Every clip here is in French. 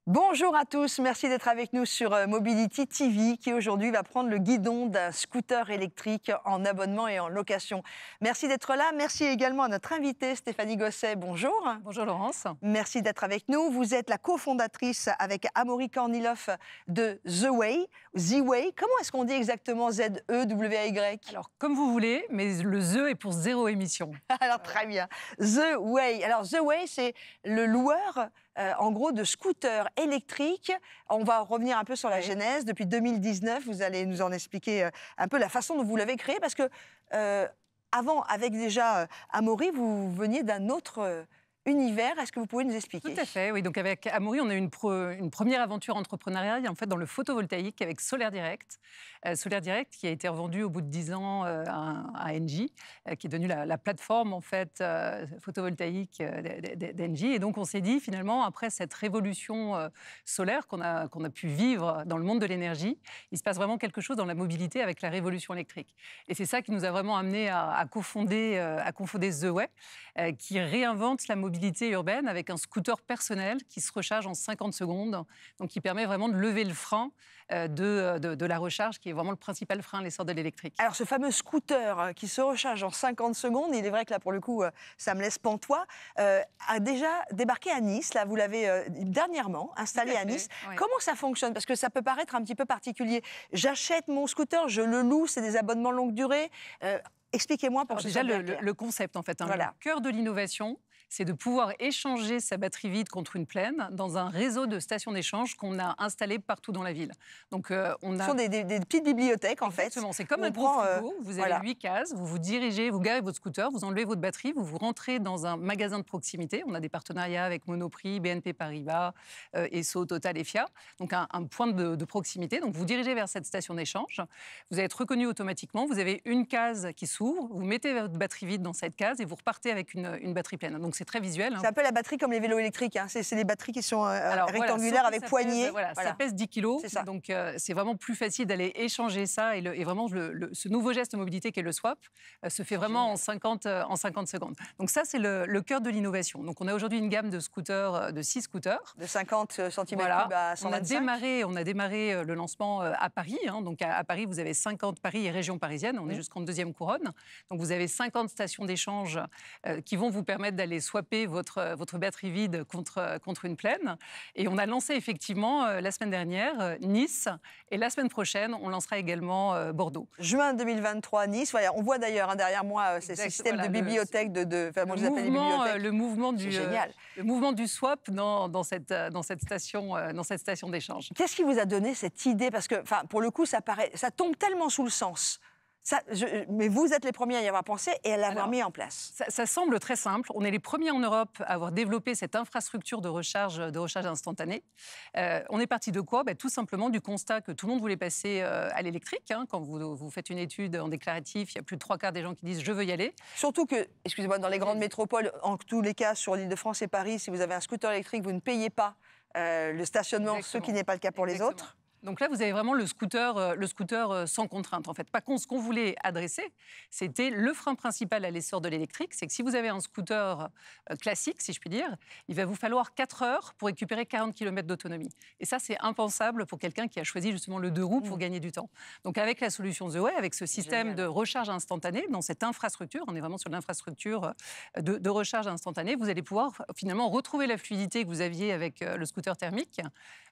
Bonjour à tous, merci d'être avec nous sur Mobility TV qui aujourd'hui va prendre le guidon d'un scooter électrique en abonnement et en location. Merci d'être là, merci également à notre invitée Stéphanie Gosset, bonjour. Bonjour Laurence. Merci d'être avec nous, vous êtes la cofondatrice avec Amaury Kornilov de Z-Way. Z-Way, comment est-ce qu'on dit exactement Z-E-W-A-Y? Alors comme vous voulez, mais le Z est pour zéro émission. Alors très bien, Z-Way. Alors Z-Way c'est le loueur en gros de scooters électriques. On va revenir un peu sur la genèse. Depuis 2019, vous allez nous en expliquer un peu la façon dont vous l'avez créé, parce que avant, avec déjà Amaury, vous veniez d'un autre univers. Est-ce que vous pouvez nous expliquer? Tout à fait, oui. Donc avec Amaury, on a eu une première aventure entrepreneuriale en fait dans le photovoltaïque avec Solaire Direct. Solaire Direct qui a été revendu au bout de 10 ans à Engie, qui est devenue la plateforme en fait photovoltaïque d'Engie. Et donc on s'est dit finalement après cette révolution solaire qu'on a pu vivre dans le monde de l'énergie, il se passe vraiment quelque chose dans la mobilité avec la révolution électrique. Et c'est ça qui nous a vraiment amené à cofonder Z-Way, qui réinvente la mobilité urbaine avec un scooter personnel qui se recharge en 50 secondes, donc qui permet vraiment de lever le frein de la recharge, qui est vraiment le principal frein à l'essor de l'électrique. Alors ce fameux scooter qui se recharge en 50 secondes, il est vrai que là pour le coup ça me laisse pantois, a déjà débarqué à Nice, là vous l'avez dernièrement installé à Nice. Oui. Comment ça fonctionne? Parce que ça peut paraître un petit peu particulier. J'achète mon scooter, je le loue, c'est des abonnements longue durée. Expliquez-moi pour que ce soit bien clair. Le concept en fait, voilà. Le cœur de l'innovation, c'est de pouvoir échanger sa batterie vide contre une pleine dans un réseau de stations d'échange qu'on a installé partout dans la ville. Donc, Ce sont des petites bibliothèques, en fait. Exactement, c'est comme un gros frigo. Vous avez 8 cases, vous vous dirigez, vous garez votre scooter, vous enlevez votre batterie, vous rentrez dans un magasin de proximité. On a des partenariats avec Monoprix, BNP Paribas, Esso, Total et FIA. Donc, un point de proximité. Donc, vous dirigez vers cette station d'échange. Vous allez être reconnu automatiquement. Vous avez une case qui s'ouvre. Vous mettez votre batterie vide dans cette case et vous repartez avec une batterie pleine. Donc, c'est très visuel. C'est un peu la batterie comme les vélos électriques. Hein. C'est des batteries qui sont rectangulaires avec poignées. Ça pèse 10 kilos. Donc, c'est vraiment plus facile d'aller échanger ça. Et vraiment, ce nouveau geste de mobilité qui est le swap se fait vraiment en 50 secondes. Donc, ça, c'est le cœur de l'innovation. Donc, on a aujourd'hui une gamme de scooters, de 6 scooters. De 50 cm3 à 125. On a démarré le lancement à Paris. Hein. Donc, à Paris, vous avez 50 Paris et région parisienne. On est jusqu'en deuxième couronne. Donc, vous avez 50 stations d'échange qui vont vous permettre d'aller swapper votre batterie vide contre une pleine. Et on a lancé effectivement la semaine dernière Nice. Et la semaine prochaine, on lancera également Bordeaux. Juin 2023, Nice. Voilà, on voit d'ailleurs derrière moi ces systèmes de bibliothèques. Moi, je les appelle les bibliothèques. Le mouvement du swap dans cette station d'échange. Qu'est-ce qui vous a donné cette idée? Parce que, pour le coup, ça tombe tellement sous le sens. Mais vous êtes les premiers à y avoir pensé et à l'avoir mis en place. Ça semble très simple. On est les premiers en Europe à avoir développé cette infrastructure de recharge instantanée. On est parti de quoi? Tout simplement du constat que tout le monde voulait passer à l'électrique. Hein. Quand vous faites une étude en déclaratif, il y a plus de 3/4 des gens qui disent « je veux y aller ». Surtout que, excusez-moi, dans les grandes métropoles, en tous les cas, sur l'Île-de-France et Paris, si vous avez un scooter électrique, vous ne payez pas le stationnement, ce qui n'est pas le cas pour les autres. Donc là, vous avez vraiment le scooter sans contrainte. En fait, ce qu'on voulait adresser, c'était le frein principal à l'essor de l'électrique. C'est que si vous avez un scooter classique, si je puis dire, il va vous falloir 4 heures pour récupérer 40 km d'autonomie. Et ça, c'est impensable pour quelqu'un qui a choisi justement le 2 roues pour gagner du temps. Donc avec la solution Z-Way, avec ce système de recharge instantanée, dans cette infrastructure, on est vraiment sur l'infrastructure de recharge instantanée, vous allez pouvoir finalement retrouver la fluidité que vous aviez avec le scooter thermique,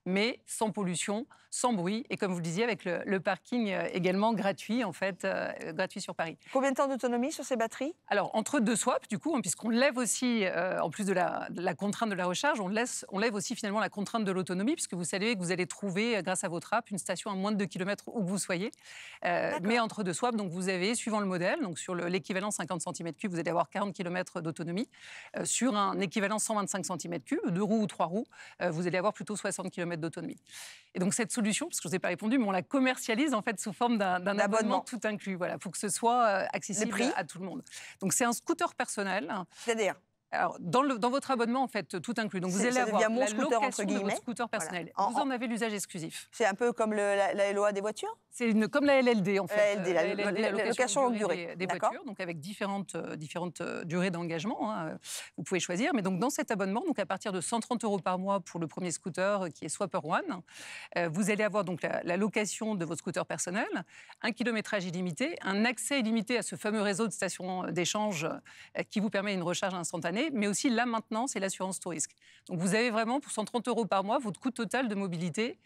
mais sans pollution, sans bruit, et comme vous le disiez, avec le parking également gratuit, en fait, gratuit sur Paris. Combien de temps d'autonomie sur ces batteries? Alors, entre 2 swaps, du coup, hein, puisqu'on lève aussi, en plus de la contrainte de la recharge, on lève aussi finalement la contrainte de l'autonomie, puisque vous savez que vous allez trouver, grâce à votre app, une station à moins de 2 km où que vous soyez. Mais entre 2 swaps, donc vous avez, suivant le modèle, donc sur l'équivalent 50 cm3, vous allez avoir 40 km d'autonomie. Sur un équivalent 125 cm3, 2 roues ou 3 roues, vous allez avoir plutôt 60 km d'autonomie. Et donc cette solution, parce que je ne vous ai pas répondu, mais on la commercialise en fait sous forme d'un abonnement tout inclus, voilà, pour que ce soit accessible à tout le monde. Donc c'est un scooter personnel. C'est-à-dire? Alors, dans votre abonnement, en fait, tout inclus. Donc, vous allez avoir devient mon la scooter, entre location de votre guillemets. scooter personnel. Voilà. Vous en avez l'usage exclusif. C'est un peu comme la LOA des voitures? C'est comme la LLD, en fait. La LLD, la location longue durée. Des voitures, donc avec différentes durées d'engagement. Hein, vous pouvez choisir. Mais donc, dans cet abonnement, donc à partir de 130 € par mois pour le premier scooter qui est Swapper One, vous allez avoir donc la location de votre scooter personnel, un kilométrage illimité, un accès illimité à ce fameux réseau de stations d'échange qui vous permet une recharge instantanée, mais aussi la maintenance et l'assurance tout risque. Donc, vous avez vraiment, pour 130 € par mois, votre coût total de mobilité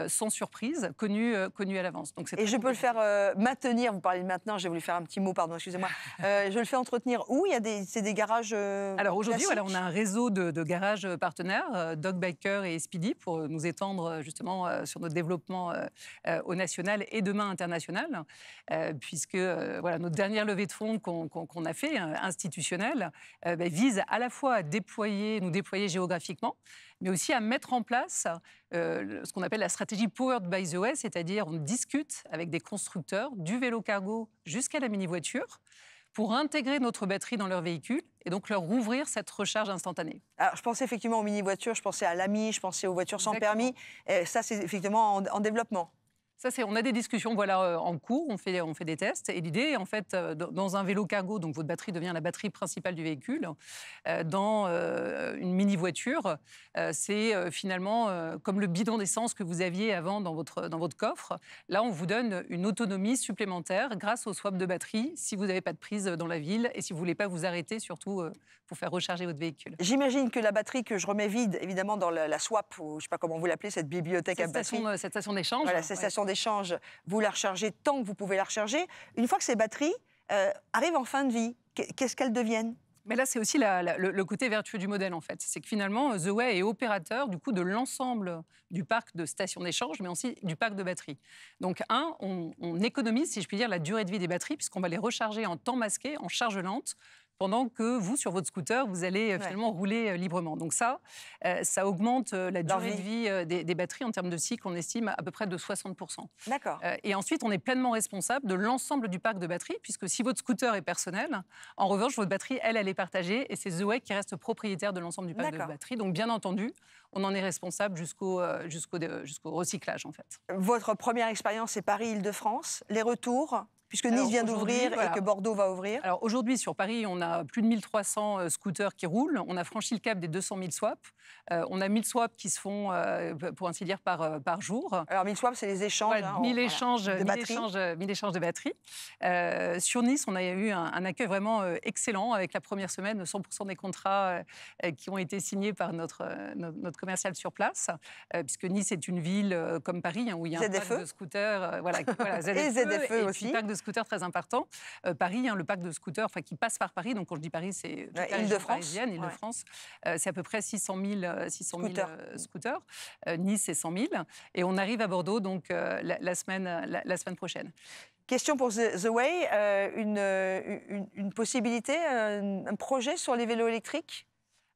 sans surprise, connu à l'avance. Donc, et je peux le faire maintenir, vous parlez de maintenance, j'ai voulu faire un petit mot, pardon, excusez-moi. Je le fais entretenir où? C'est des garages Alors aujourd'hui, voilà, on a un réseau de garages partenaires, Dog Biker et Speedy, pour nous étendre justement sur notre développement au national et demain international, puisque voilà, notre dernière levée de fonds qu'on a fait, institutionnelle, vise à la fois à nous déployer géographiquement, mais aussi à mettre en place ce qu'on appelle la stratégie Powered by the Way, c'est-à-dire on discute avec des constructeurs du vélo cargo jusqu'à la mini-voiture pour intégrer notre batterie dans leur véhicule et donc leur rouvrir cette recharge instantanée. Alors, je pensais effectivement aux mini-voitures, je pensais à l'AMI, je pensais aux voitures sans permis. Ça, c'est effectivement en développement. Ça, on a des discussions en cours, on fait des tests. Et l'idée, en fait, dans un vélo cargo, donc votre batterie devient la batterie principale du véhicule, dans une mini-voiture, c'est finalement comme le bidon d'essence que vous aviez avant dans votre coffre. Là, on vous donne une autonomie supplémentaire grâce au swap de batterie si vous n'avez pas de prise dans la ville et si vous ne voulez pas vous arrêter, surtout pour faire recharger votre véhicule. J'imagine que la batterie que je remets vide, évidemment, dans la swap, ou je ne sais pas comment vous l'appelez, cette bibliothèque à batterie. Cette station d'échange. Voilà, cette station d'échange, vous la rechargez tant que vous pouvez la recharger. Une fois que ces batteries arrivent en fin de vie, qu'est-ce qu'elles deviennent? Mais là, c'est aussi le côté vertueux du modèle, en fait. C'est que finalement, The Way est opérateur du coup de l'ensemble du parc de stations d'échange, mais aussi du parc de batteries. Donc, on économise, si je puis dire, la durée de vie des batteries, puisqu'on va les recharger en temps masqué, en charge lente, pendant que vous, sur votre scooter, vous allez finalement rouler librement. Donc ça augmente la durée de vie des batteries en termes de cycle, on estime à peu près de 60%. D'accord. Et ensuite, on est pleinement responsable de l'ensemble du parc de batteries, puisque si votre scooter est personnel, en revanche, votre batterie, elle est partagée, et c'est The Way qui reste propriétaire de l'ensemble du parc de batteries. Donc bien entendu, on en est responsable jusqu'au recyclage, en fait. Votre première expérience, c'est Paris-Île-de-France. Les retours, puisque Nice vient d'ouvrir et que Bordeaux va ouvrir. Alors aujourd'hui, sur Paris, on a plus de 1300 scooters qui roulent. On a franchi le cap des 200 000 swaps. On a 1000 swaps qui se font, pour ainsi dire, par jour. Alors 1000 swaps, c'est les échanges. 1000 échanges de batteries. Sur Nice, on a eu un accueil vraiment excellent avec la première semaine, 100% des contrats qui ont été signés par notre commercial sur place, puisque Nice est une ville comme Paris, où il y a un parc de scooters. Et ZFE aussi. Un parc de scooters très important. Paris, le parc de scooters qui passe par Paris, donc quand je dis Paris, c'est toute la région parisienne, Île-de-France. C'est à peu près 600 000 scooters. Nice, c'est 100 000. Et on arrive à Bordeaux donc, la semaine prochaine. Question pour The Way, une possibilité, un projet sur les vélos électriques?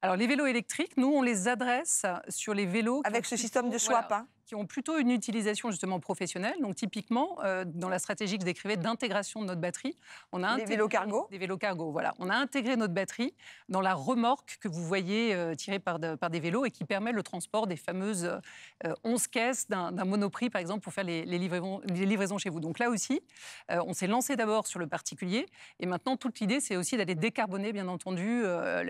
Alors, les vélos électriques, nous, on les adresse sur les vélos... Avec ce système de swap, qui ont plutôt une utilisation justement professionnelle. Donc typiquement, dans la stratégie que je décrivais d'intégration de notre batterie, on a des vélos cargo. Des vélos cargo, voilà. On a intégré notre batterie dans la remorque que vous voyez tirée par des vélos et qui permet le transport des fameuses 11 caisses d'un Monoprix, par exemple, pour faire les livraisons chez vous. Donc là aussi, on s'est lancé d'abord sur le particulier et maintenant, toute l'idée, c'est aussi d'aller décarboner, bien entendu,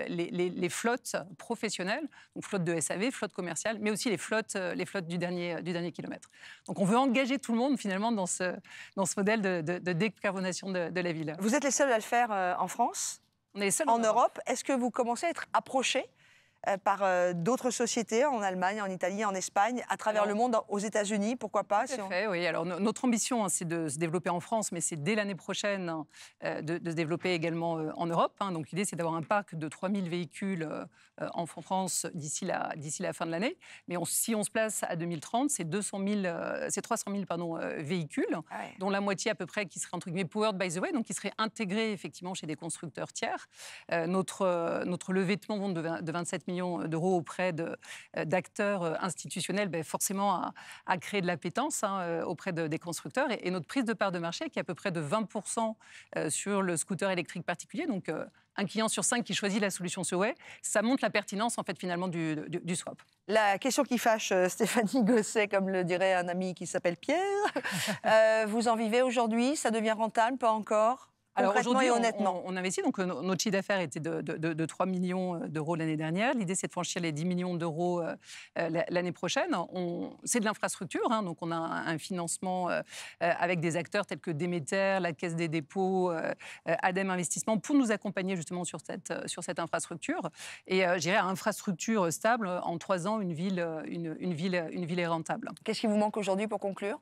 les flottes professionnelles, donc flotte de SAV, flotte commerciale, mais aussi les flottes du dernier kilomètre. Donc on veut engager tout le monde finalement dans ce modèle de décarbonation de la ville. Vous êtes les seuls à le faire en France? On est les seuls en Europe. Est-ce que vous commencez à être approchés par d'autres sociétés en Allemagne, en Italie, en Espagne, à travers le monde, aux États-Unis, pourquoi pas? Tout à fait, oui. Alors, notre ambition, c'est de se développer en France, mais c'est dès l'année prochaine de se développer également en Europe. Donc, l'idée, c'est d'avoir un parc de 3000 véhicules en France d'ici la fin de l'année. Mais si on se place à 2030, c'est 300 000 véhicules, dont la moitié à peu près qui serait, entre guillemets, powered by the way, donc qui serait intégrés effectivement chez des constructeurs tiers. Notre levée de fonds de 27 millions d'euros auprès d'acteurs institutionnels, forcément à créer de l'appétence auprès des constructeurs. Et notre prise de part de marché, qui est à peu près de 20% sur le scooter électrique particulier, donc un client sur 5 qui choisit la solution ZEWay, ça montre la pertinence en fait finalement du swap. La question qui fâche Stéphanie Gosset, comme le dirait un ami qui s'appelle Pierre, vous en vivez aujourd'hui? Ça devient rentable? Pas encore? Alors aujourd'hui, honnêtement, on investit. Donc notre chiffre d'affaires était de 3 millions d'euros l'année dernière. L'idée, c'est de franchir les 10 millions d'euros l'année prochaine. C'est de l'infrastructure, donc on a un financement avec des acteurs tels que Demeter, la Caisse des dépôts, ADEME Investissement, pour nous accompagner justement sur cette infrastructure. Et je dirais, infrastructure stable, en 3 ans, une ville est rentable. Qu'est-ce qui vous manque aujourd'hui pour conclure?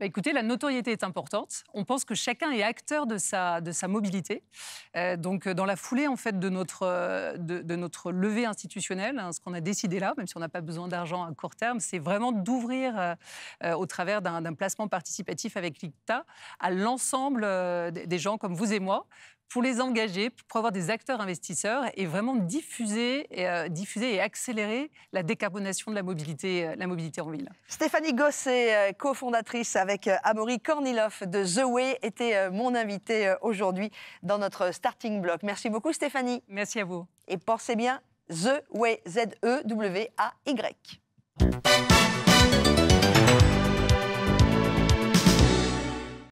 Écoutez, la notoriété est importante. On pense que chacun est acteur de sa mobilité. Donc, dans la foulée en fait, de notre levée institutionnelle, ce qu'on a décidé là, même si on n'a pas besoin d'argent à court terme, c'est vraiment d'ouvrir au travers d'un placement participatif avec l'ICTA à l'ensemble des gens comme vous et moi, pour les engager, pour avoir des acteurs investisseurs et vraiment diffuser et accélérer la décarbonation de la mobilité en ville. Stéphanie Gosset, cofondatrice avec Amaury Kornilov de ZEWay, était mon invitée aujourd'hui dans notre Starting Block. Merci beaucoup Stéphanie. Merci à vous. Et pensez bien, ZEWay, Z-E-W-A-Y.